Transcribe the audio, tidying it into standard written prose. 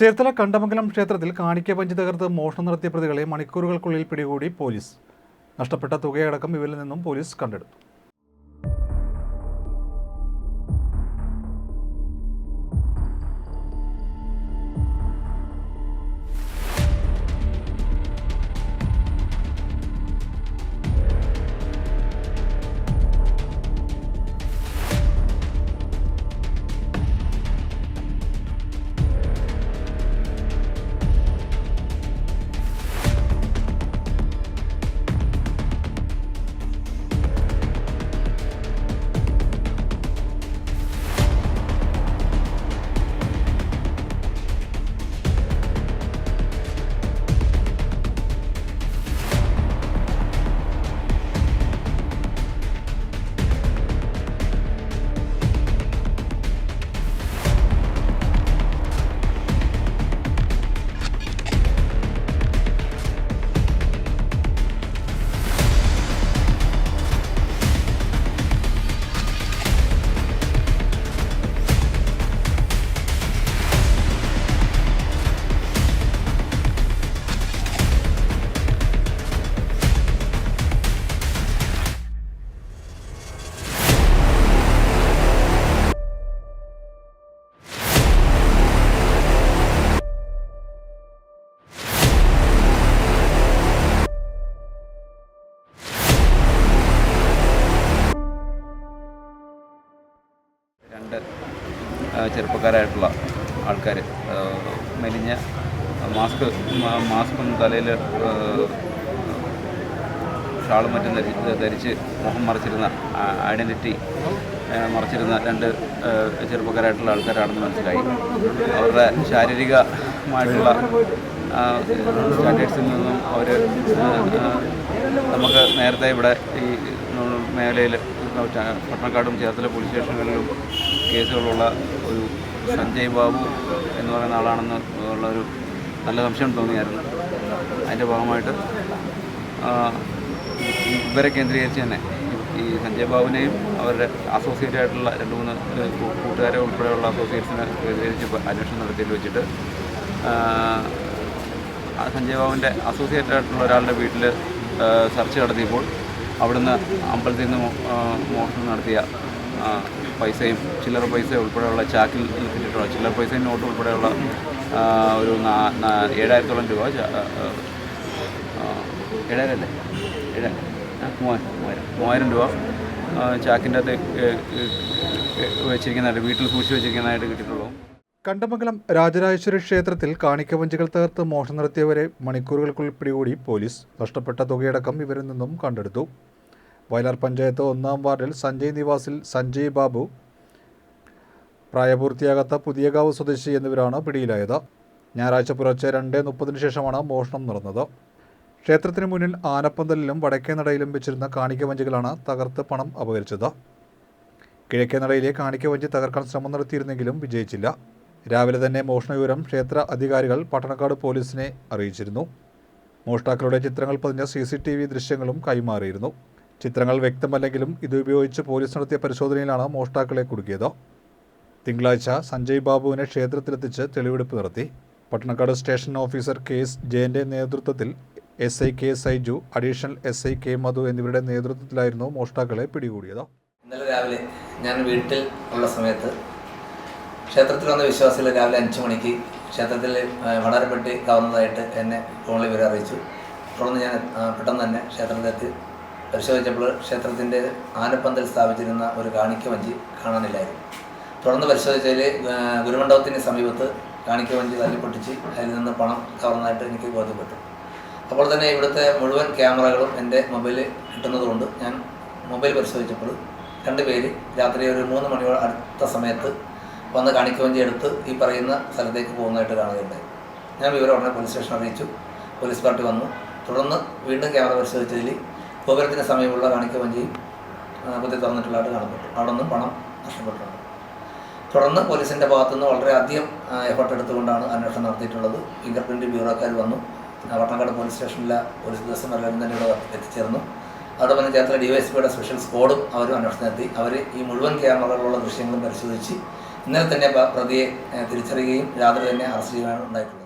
ചേർത്തല കണ്ടമംഗലം ക്ഷേത്രത്തിൽ കാണിക്ക പഞ്ചി തകർത്ത് മോഷണം നടത്തിയ പ്രതികളെ മണിക്കൂറുകൾക്കുള്ളിൽ പിടികൂടി പോലീസ്. നഷ്ടപ്പെട്ട തുകയടക്കം ഇവരിൽ നിന്നും പോലീസ് കണ്ടെടുത്തു. രണ്ട് ചെറുപ്പക്കാരായിട്ടുള്ള ആൾക്കാർ മെലിഞ്ഞ മാസ്കും തലയിൽ ഷാളും മറ്റും ധരിച്ച് മുഖം മറച്ചിരുന്ന ഐഡൻറ്റിറ്റി മറച്ചിരുന്ന രണ്ട് ചെറുപ്പക്കാരായിട്ടുള്ള ആൾക്കാരാണെന്ന് മനസ്സിലായി. അവരുടെ ശാരീരികമായിട്ടുള്ള സ്റ്റാൻഡേർഡ്സിൽ നിന്നും അവർ നമുക്ക് നേരത്തെ ഇവിടെ ഈ മേഖലയിൽ പട്ടണക്കാടും ചേർത്തല പോലീസ് സ്റ്റേഷനുകളിലും കേസുകളുള്ള ഒരു സഞ്ജയ് ബാബു എന്ന് പറയുന്ന ആളാണെന്ന് ഉള്ളൊരു നല്ല സംശയം തോന്നിയായിരുന്നു. അതിൻ്റെ ഭാഗമായിട്ട് ഇവരെ കേന്ദ്രീകരിച്ച് തന്നെ ഈ സഞ്ജയ് ബാബുവിനെയും അവരുടെ അസോസിയേറ്റ് ആയിട്ടുള്ള 2-3 കൂട്ടുകാരെ ഉൾപ്പെടെയുള്ള അസോസിയേറ്റ്സിനെ കേന്ദ്രീകരിച്ച് അന്വേഷണം നടത്തിയിട്ട് വെച്ചിട്ട് സഞ്ജയ് ബാബുവിൻ്റെ അസോസിയേറ്റ് ആയിട്ടുള്ള ഒരാളുടെ വീട്ടിൽ സെർച്ച് നടത്തിയപ്പോൾ അവിടുന്ന് അമ്പലത്തിൽ നിന്ന് മോഷണം നടത്തിയ പൈസയും ചില്ലറ പൈസ ഉൾപ്പെടെയുള്ള ചാക്കിൽ കിട്ടിയിട്ടുള്ള ചില്ലറ പൈസയും നോട്ട് ഉൾപ്പെടെയുള്ള ഒരു 7,000-ഓളം രൂപ 3,000 രൂപ ചാക്കിൻ്റെ അകത്ത് വെച്ചിരിക്കുന്നതായിട്ട് വീട്ടിൽ സൂക്ഷിച്ച് വെച്ചിരിക്കുന്നതായിട്ട് കിട്ടിയിട്ടുള്ളൂ. കണ്ടമംഗലം രാജരാജേശ്വരി ക്ഷേത്രത്തിൽ കാണിക്കവഞ്ചികൾ തകർത്ത് മോഷണം നടത്തിയവരെ മണിക്കൂറുകൾക്കുള്ളിൽ പിടികൂടി പോലീസ്. നഷ്ടപ്പെട്ട തുകയടക്കം ഇവരിൽ നിന്നും കണ്ടെടുത്തു. വയലാർ പഞ്ചായത്ത് 1-ാം വാർഡിൽ സഞ്ജയ് നിവാസിൽ സഞ്ജയ് ബാബു, പ്രായപൂർത്തിയാകാത്ത പുതിയകാവ് സ്വദേശി എന്നിവരാണ് പിടിയിലായത്. ഞായറാഴ്ച പുലർച്ചെ 2:30 ശേഷമാണ് മോഷണം നടന്നത്. ക്ഷേത്രത്തിന് മുന്നിൽ ആനപ്പന്തലിലും വടക്കേനടയിലും വെച്ചിരുന്ന കാണിക്കവഞ്ചികളാണ് തകർത്ത് പണം അപഹരിച്ചത്. കിഴക്കേനടയിലെ കാണിക്കവഞ്ചി തകർക്കാൻ ശ്രമം നടത്തിയിരുന്നെങ്കിലും വിജയിച്ചില്ല. രാവിലെ തന്നെ മോഷണ വിവരം ക്ഷേത്ര അധികാരികൾ പട്ടണക്കാട് പോലീസിനെ അറിയിച്ചിരുന്നു. മോഷ്ടാക്കളുടെ ചിത്രങ്ങൾ പതിഞ്ഞ CCTV ദൃശ്യങ്ങളും കൈമാറിയിരുന്നു. ചിത്രങ്ങൾ വ്യക്തമല്ലെങ്കിലും ഇതുപയോഗിച്ച് പോലീസ് നടത്തിയ പരിശോധനയിലാണ് മോഷ്ടാക്കളെ കുടുക്കിയത്. തിങ്കളാഴ്ച സഞ്ജയ് ബാബുവിനെ ക്ഷേത്രത്തിലെത്തിച്ച് തെളിവെടുപ്പ് നടത്തി. പട്ടണക്കാട് സ്റ്റേഷൻ ഓഫീസർ KS ജയൻ്റെ നേതൃത്വത്തിൽ SI K Saiju, additional SI K മധു എന്നിവരുടെ നേതൃത്വത്തിലായിരുന്നു മോഷ്ടാക്കളെ പിടികൂടിയത്. ഇന്നലെ രാവിലെ ഞാൻ വീട്ടിൽ ഉള്ള സമയത്ത് ക്ഷേത്രത്തിൽ വന്ന വിശ്വാസികൾ രാവിലെ 5 മണിക്ക് ക്ഷേത്രത്തിൽ വടാരപ്പെട്ടി കവർന്നതായിട്ട് എന്നെ ഫോണിൽ ഇവരെ അറിയിച്ചു. തുടർന്ന് ഞാൻ പെട്ടെന്ന് തന്നെ ക്ഷേത്രത്തിലെത്തി പരിശോധിച്ചപ്പോൾ ക്ഷേത്രത്തിൻ്റെ ആനപ്പന്തൽ സ്ഥാപിച്ചിരുന്ന ഒരു കാണിക്കവഞ്ചി കാണാനില്ലായിരുന്നു. തുടർന്ന് പരിശോധിച്ചതിൽ ഗുരുമണ്ഡപത്തിന് സമീപത്ത് കാണിക്കവഞ്ചി തല്ലിപ്പൊട്ടിച്ച് അതിൽ നിന്ന് പണം കവർന്നതായിട്ട് എനിക്ക് ബോധ്യപ്പെട്ടു. അപ്പോൾ തന്നെ ഇവിടുത്തെ മുഴുവൻ ക്യാമറകളും എൻ്റെ മൊബൈലിൽ കിട്ടുന്നതുകൊണ്ട് ഞാൻ മൊബൈൽ പരിശോധിച്ചപ്പോൾ 2 പേര് രാത്രി ഒരു 3 മണിയോട് അടുത്ത സമയത്ത് വന്ന് കാണിക്കവഞ്ചി എടുത്ത് ഈ പറയുന്ന സ്ഥലത്തേക്ക് പോകുന്നതായിട്ട് കാണുകയുണ്ടായി. ഞാൻ വിവരം ഉടനെ പോലീസ് സ്റ്റേഷൻ അറിയിച്ചു. പോലീസ് പാർട്ടി വന്നു. തുടർന്ന് വീണ്ടും ക്യാമറ പരിശോധിച്ചതിൽ ഗോപുരത്തിന് സമീപമുള്ള കാണിക്കവഞ്ചിയും കുത്തി തുറന്നിട്ടുള്ളതായിട്ട് കാണപ്പെട്ടു. അവിടെ നിന്ന് പണം നഷ്ടപ്പെട്ടിട്ടുണ്ട്. തുടർന്ന് പോലീസിൻ്റെ ഭാഗത്തുനിന്ന് വളരെയധികം എഫർട്ട് എടുത്തുകൊണ്ടാണ് അന്വേഷണം നടത്തിയിട്ടുള്ളത്. ഫിംഗർ പ്രിൻറ്റ് ബ്യൂറോക്കാർ വന്നു. പട്ടണക്കാട് പോലീസ് സ്റ്റേഷനിലെ പോലീസ് ഉദ്യോഗസ്ഥന്മാരെല്ലാം തന്നെ ഇവിടെ എത്തിച്ചേർന്നു. അതോടൊപ്പം തന്നെ ചേർത്തല DYSPയുടെ സ്പെഷ്യൽ സ്ക്വാഡും അവരും അന്വേഷണം നടത്തി. അവർ ഈ മുഴുവൻ ക്യാമറകളിലുള്ള ദൃശ്യങ്ങളും പരിശോധിച്ച് ഇന്നലെ തന്നെ പ്രതിയെ തിരിച്ചറിയുകയും രാത്രി തന്നെ അറസ്റ്റ് ചെയ്യുകയാണ് ഉണ്ടായിട്ടുള്ളത്.